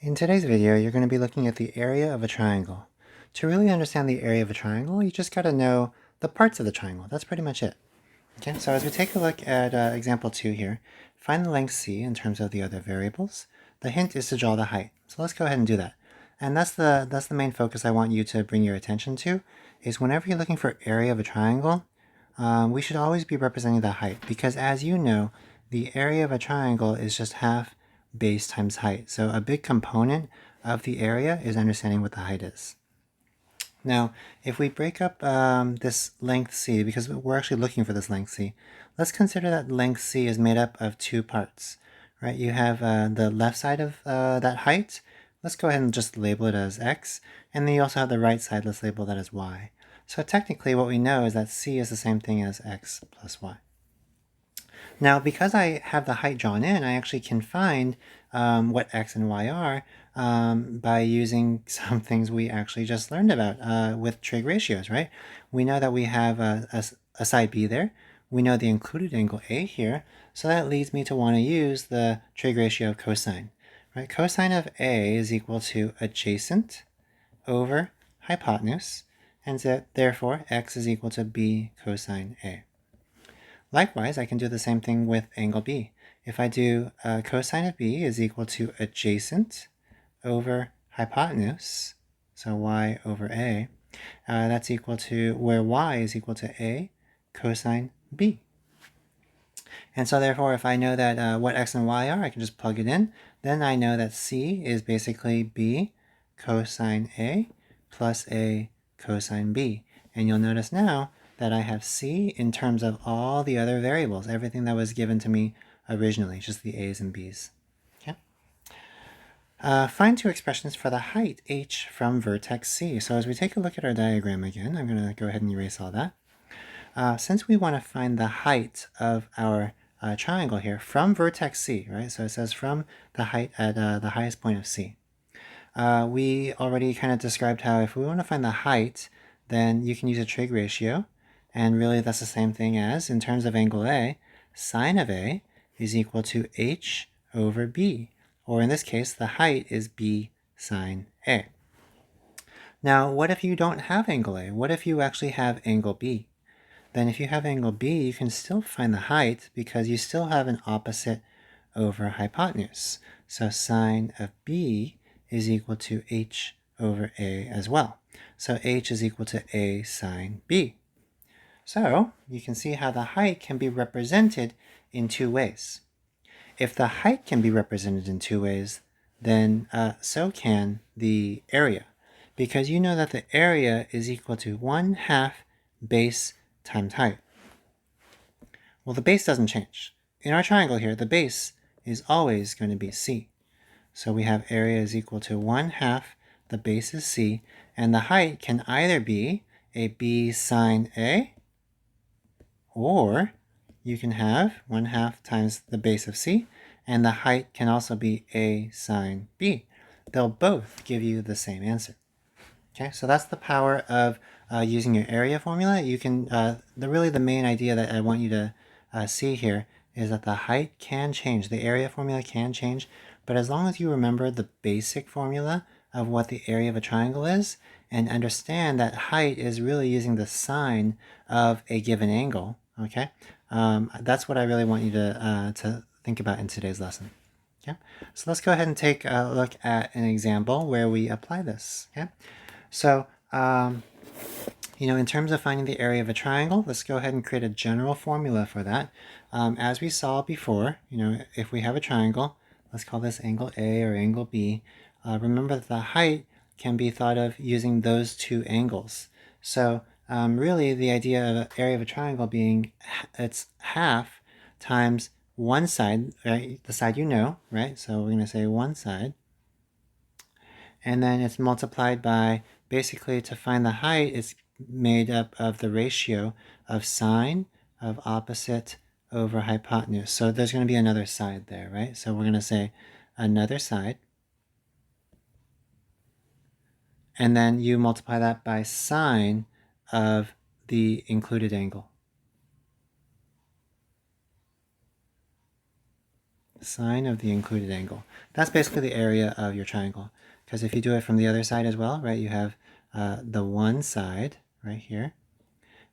In today's video, you're going to be looking at the area of a triangle. To really understand the area of a triangle, you just got to know the parts of the triangle. That's pretty much it. Okay, so as we take a look at example 2 here, find the length c in terms of the other variables. The hint is to draw the height. So let's go ahead and do that. And that's the main focus I want you to bring your attention to, is whenever you're looking for area of a triangle, we should always be representing the height, because as you know, the area of a triangle is just half base times height. So a big component of the area is understanding what the height is. Now, if we break up this length c, because we're actually looking for this length c, let's consider that length c is made up of two parts, right? You have the left side of that height. Let's go ahead and just label it as x, and then you also have the right side. Let's label that as y. So technically what we know is that c is the same thing as x plus y. Now, because I have the height drawn in, I actually can find what x and y are by using some things we actually just learned about with trig ratios, right? We know that we have a side b there. We know the included angle a here. So that leads me to want to use the trig ratio of cosine, right? Cosine of a is equal to adjacent over hypotenuse, and so therefore x is equal to b cosine a. Likewise, I can do the same thing with angle b. If I do cosine of b is equal to adjacent over hypotenuse, so y over a, that's equal to where y is equal to a cosine b. And so therefore, if I know that what x and y are, I can just plug it in. Then I know that c is basically b cosine a plus a cosine b. And you'll notice now that I have c in terms of all the other variables, everything that was given to me originally, just the a's and b's. Okay. Find two expressions for the height h from vertex c. So as we take a look at our diagram again, I'm going to go ahead and erase all that. Since we want to find the height of our triangle here from vertex c, right? So it says from the height at the highest point of c. We already kind of described how if we want to find the height, then you can use a trig ratio. And really that's the same thing as, in terms of angle A, sine of A is equal to h over b. Or in this case, the height is b sine A. Now, what if you don't have angle A? What if you actually have angle B? Then if you have angle B, you can still find the height because you still have an opposite over hypotenuse. So sine of B is equal to h over A as well. So h is equal to a sine B. So you can see how the height can be represented in two ways. If the height can be represented in two ways, then so can the area, because you know that the area is equal to 1/2 base times height. Well, the base doesn't change. In our triangle here, the base is always going to be c. So we have area is equal to 1/2, the base is c, and the height can either be a b sine a, or you can have 1/2 times the base of c, and the height can also be a sine b. They'll both give you the same answer. Okay, so that's the power of using your area formula. You can, really the main idea that I want you to see here is that the height can change. The area formula can change, but as long as you remember the basic formula of what the area of a triangle is, and understand that height is really using the sine of a given angle, okay? That's what I really want you to think about in today's lesson. Okay, so let's go ahead and take a look at an example where we apply this. Okay, so in terms of finding the area of a triangle, let's go ahead and create a general formula for that. As we saw before, if we have a triangle, let's call this angle A or angle B. Remember that the height can be thought of using those two angles. So really the idea of area of a triangle being it's half times one side, right? The side right? So we're going to say one side. And then it's multiplied by, basically to find the height, it's made up of the ratio of sine of opposite over hypotenuse. So there's going to be another side there, right? So we're going to say another side. And then you multiply that by sine of the included angle. sine of the included angle. That's basically the area of your triangle. Because if you do it from the other side as well, right, you have the one side right here,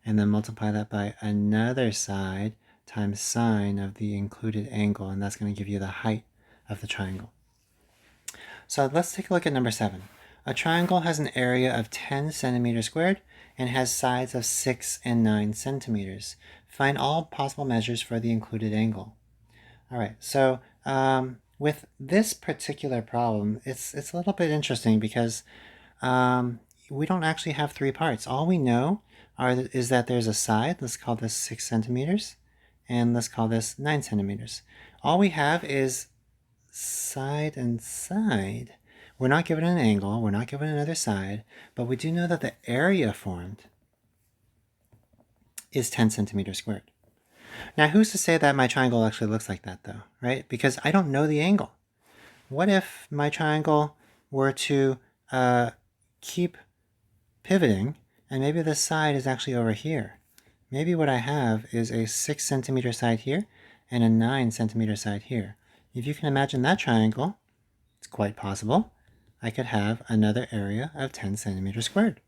and then multiply that by another side times sine of the included angle, and that's going to give you the height of the triangle. So let's take a look at number 7. A triangle has an area of 10 centimeters squared and has sides of 6 and 9 centimeters. Find all possible measures for the included angle. All right, so with this particular problem, it's a little bit interesting because we don't actually have 3 parts. All we know is that there's a side. Let's call this 6 centimeters, and let's call this 9 centimeters. All we have is side and side. We're not given an angle, we're not given another side, but we do know that the area formed is 10 centimeters squared. Now, who's to say that my triangle actually looks like that, though, right? Because I don't know the angle. What if my triangle were to keep pivoting, and maybe this side is actually over here? Maybe what I have is a 6 centimeter side here and a 9 centimeter side here. If you can imagine that triangle, it's quite possible I could have another area of 10 centimeters squared,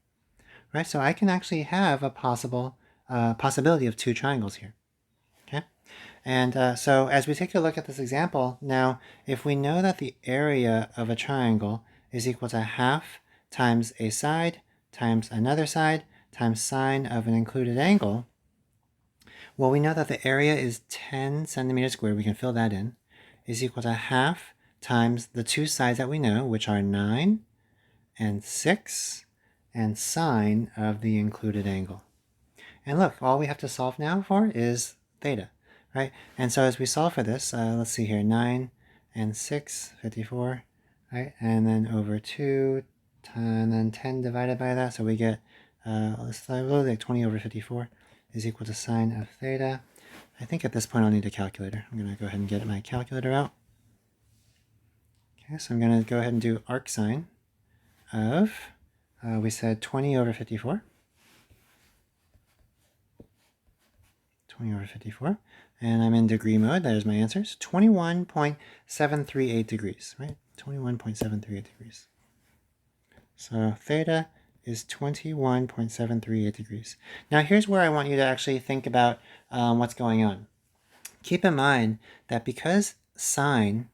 right? So I can actually have a possibility of 2 triangles here, okay? And so as we take a look at this example, now if we know that the area of a triangle is equal to half times a side times another side times sine of an included angle, well, we know that the area is 10 centimeters squared, we can fill that in, is equal to half times the 2 sides that we know, which are 9 and 6, and sine of the included angle. And look, all we have to solve now for is theta, right? And so as we solve for this, let's see here, 9 and 6, 54, right? And then over 2, and then 10 divided by that, so we get, let's like 20 over 54 is equal to sine of theta. I think at this point I'll need a calculator. I'm going to go ahead and get my calculator out. Okay, so I'm going to go ahead and do arc sine of, we said 20 over 54. 20 over 54. And I'm in degree mode. There's my answers. 21.738 degrees, right? 21.738 degrees. So theta is 21.738 degrees. Now here's where I want you to actually think about what's going on. Keep in mind that because sine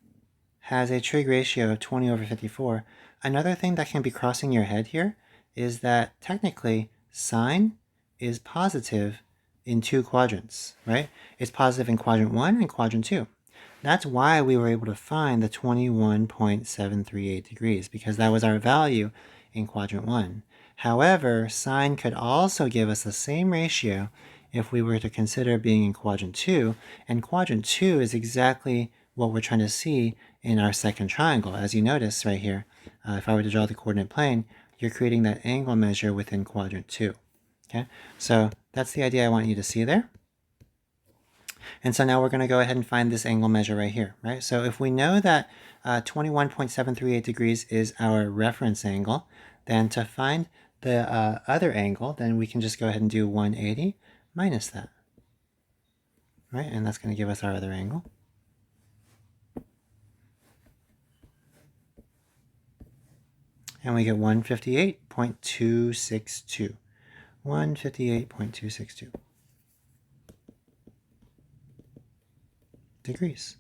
has a trig ratio of 20 over 54, another thing that can be crossing your head here is that technically sine is positive in 2 quadrants, right? It's positive in quadrant 1 and quadrant 2. That's why we were able to find the 21.738 degrees, because that was our value in quadrant 1. However, sine could also give us the same ratio if we were to consider being in quadrant 2, and quadrant 2 is exactly what we're trying to see in our second triangle. As you notice right here, if I were to draw the coordinate plane, you're creating that angle measure within quadrant 2. Okay, so that's the idea I want you to see there. And so now we're going to go ahead and find this angle measure right here, right? So if we know that 21.738 degrees is our reference angle, then to find the other angle, then we can just go ahead and do 180 minus that, right? And that's going to give us our other angle. And we get 158.262. 158.262 degrees.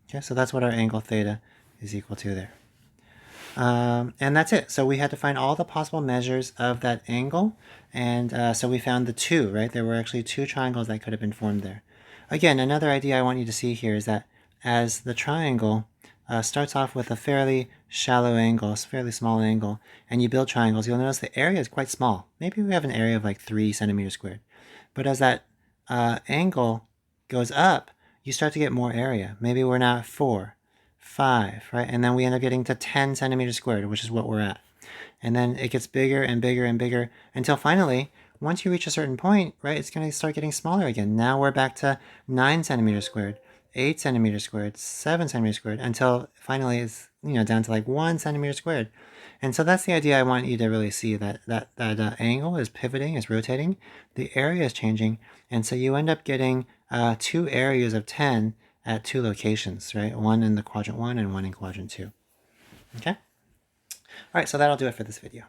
Okay, so that's what our angle theta is equal to there. And that's it. So we had to find all the possible measures of that angle. And so we found the 2, right? There were actually 2 triangles that could have been formed there. Again, another idea I want you to see here is that as the triangle starts off with a fairly shallow angle, a fairly small angle, and you build triangles, you'll notice the area is quite small. Maybe we have an area of like 3 centimeters squared. But as that angle goes up, you start to get more area. Maybe we're now at 4, 5, right? And then we end up getting to 10 centimeters squared, which is what we're at. And then it gets bigger and bigger and bigger until finally, once you reach a certain point, right, it's going to start getting smaller again. Now we're back to 9 centimeters squared, 8 centimeters squared, 7 centimeters squared, until finally it's, down to like 1 centimeter squared. And so that's the idea I want you to really see, that angle is pivoting, is rotating, the area is changing, and so you end up getting 2 areas of 10 at 2 locations, right? One in the quadrant 1 and one in quadrant 2. Okay? All right, so that'll do it for this video.